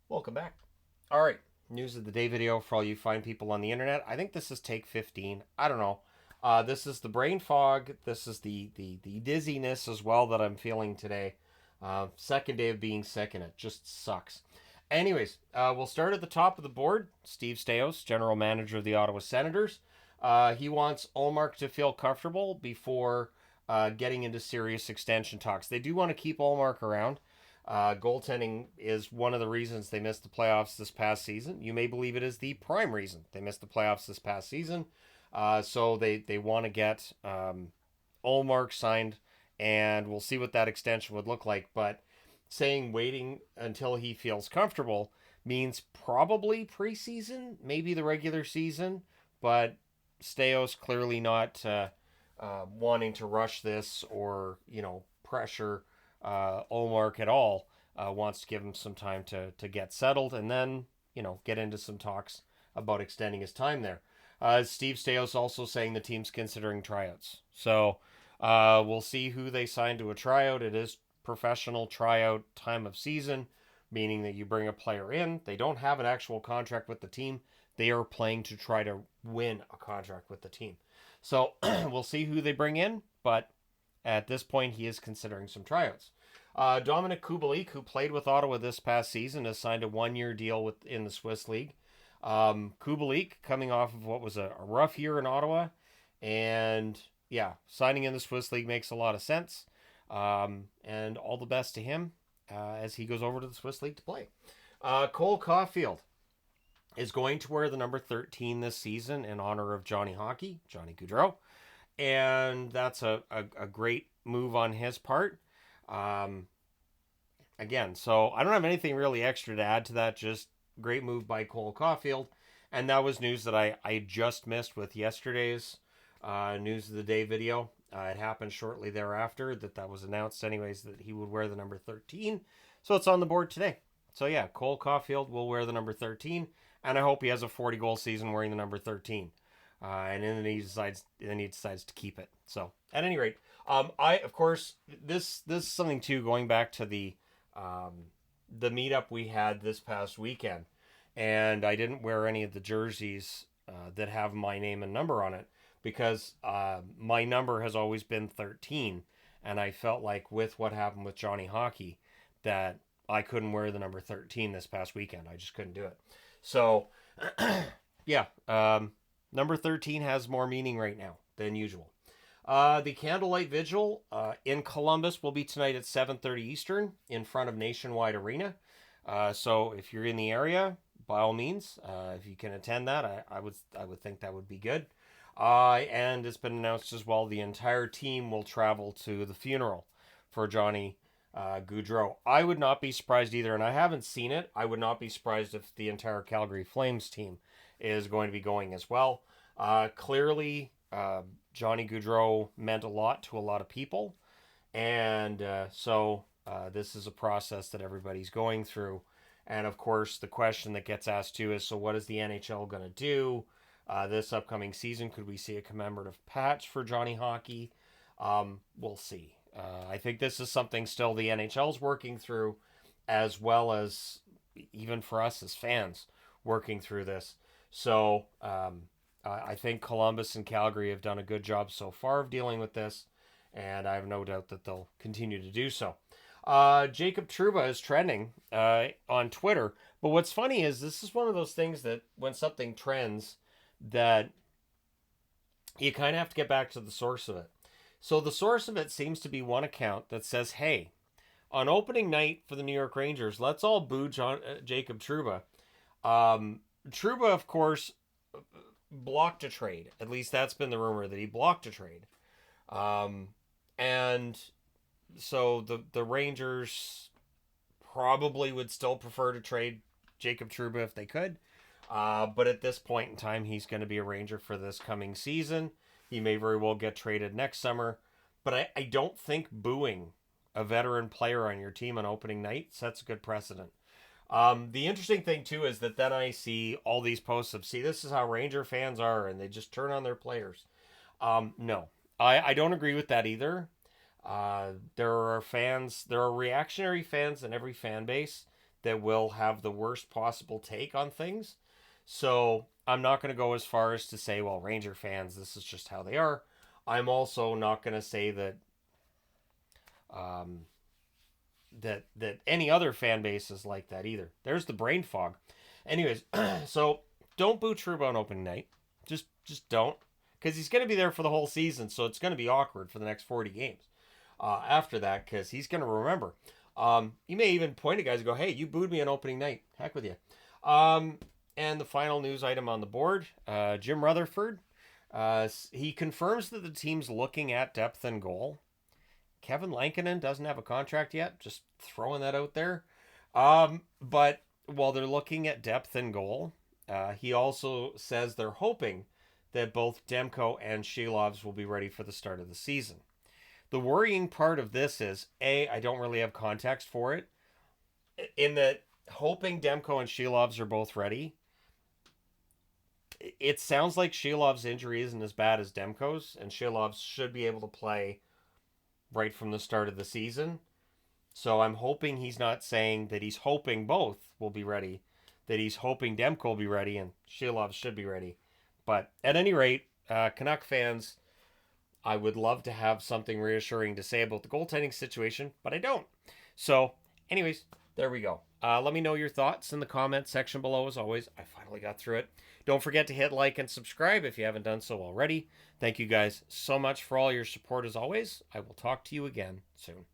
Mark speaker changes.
Speaker 1: Welcome back. All right, news of the day video for all you fine people on the internet. I think this is take 15. I don't know. This is the brain fog. This is the dizziness as well that I'm feeling today. Second day of being sick, and it just sucks. Anyways, we'll start at the top of the board. Steve Staios, general manager of the Ottawa Senators. He wants Ullmark to feel comfortable before getting into serious extension talks. They do want to keep Ullmark around. Goaltending is one of the reasons they missed the playoffs this past season. You may believe it is the prime reason they missed the playoffs this past season. So they want to get Ullmark signed, and we'll see what that extension would look like. But saying waiting until he feels comfortable means probably preseason, maybe the regular season, but Steos clearly not wanting to rush this or pressure Ullmark at all. Wants to give him some time to get settled and then get into some talks about extending his time there. Steve Staios also saying the team's considering tryouts. So we'll see who they sign to a tryout. It is professional tryout time of season, meaning that you bring a player in. They don't have an actual contract with the team. They are playing to try to win a contract with the team. So we'll see who they bring in, but at this point, he is considering some tryouts. Dominic Kubalik, who played with Ottawa this past season, has signed a one-year deal in the Swiss League. Kubalik, coming off of what was a rough year in Ottawa, and yeah, signing in the Swiss League makes a lot of sense. And all the best to him as he goes over to the Swiss League to play. Cole Caufield is going to wear the number 13 this season in honor of Johnny Gaudreau. And that's a great move on his part. Again, so I don't have anything really extra to add to that. Just great move by Cole Caufield. And that was news that I just missed with yesterday's news of the day video. It happened shortly thereafter that was announced anyways that he would wear the number 13. So it's on the board today. So yeah, Cole Caufield will wear the number 13. And I hope he has a 40-goal season wearing the number 13. And then he decides to keep it. So at any rate, I of course this is something too, going back to the meetup we had this past weekend, and I didn't wear any of the jerseys that have my name and number on it because my number has always been 13, and I felt like with what happened with Johnny Hockey that I couldn't wear the number 13 this past weekend. I just couldn't do it. So yeah. Number 13 has more meaning right now than usual. The Candlelight Vigil in Columbus will be tonight at 7:30 Eastern in front of Nationwide Arena. So if you're in the area, by all means, if you can attend that, I would think that would be good. And it's been announced as well the entire team will travel to the funeral for Johnny Gaudreau. I would not be surprised either, and I haven't seen it. I would not be surprised if the entire Calgary Flames team is going to be going as well. Clearly, Johnny Gaudreau meant a lot to a lot of people, and so this is a process that everybody's going through. And of course, the question that gets asked too is, so what is the NHL going to do this upcoming season? Could we see a commemorative patch for Johnny Hockey? We'll see. I think this is something still the NHL's working through, as well as even for us as fans working through this. So I think Columbus and Calgary have done a good job so far of dealing with this, and I have no doubt that they'll continue to do so. Jacob Trouba is trending on Twitter, but what's funny is this is one of those things that when something trends, that you kind of have to get back to the source of it. So the source of it seems to be one account that says, hey, on opening night for the New York Rangers, let's all boo Jacob Trouba. Trouba, of course, blocked a trade. At least that's been the rumor, that he blocked a trade. And so the Rangers probably would still prefer to trade Jacob Trouba if they could. But at this point in time, he's going to be a Ranger for this coming season. He may very well get traded next summer. But I don't think booing a veteran player on your team on opening night sets a good precedent. The interesting thing, too, is that then I see all these posts of, see, this is how Ranger fans are, and they just turn on their players. No, I don't agree with that either. There are reactionary fans in every fan base that will have the worst possible take on things. So I'm not going to go as far as to say, well, Ranger fans, this is just how they are. I'm also not going to say that um, that any other fan base is like that either. There's the brain fog. Anyways, so don't boo Trouba on opening night. Just don't, because he's going to be there for the whole season. So it's going to be awkward for the next 40 games after that, because he's going to remember. You may even point at guys and go, "Hey, you booed me on opening night. Heck with you." And the final news item on the board, Jim Rutherford. He confirms that the team's looking at depth and goal. Kevin Lankinen doesn't have a contract yet. Just throwing that out there. But while they're looking at depth and goal, he also says they're hoping that both Demko and Shilovs will be ready for the start of the season. The worrying part of this is, I don't really have context for it. In that, hoping Demko and Shilovs are both ready, it sounds like Shilov's injury isn't as bad as Demko's, and Shilovs should be able to play right from the start of the season. So I'm hoping he's not saying that he's hoping both will be ready, that he's hoping Demko will be ready and Shilovs should be ready. But at any rate, Canuck fans, I would love to have something reassuring to say about the goaltending situation, but I don't. So, anyways, there we go. Let me know your thoughts in the comment section below. As always, I finally got through it. Don't forget to hit like and subscribe if you haven't done so already. Thank you guys so much for all your support as always. I will talk to you again soon.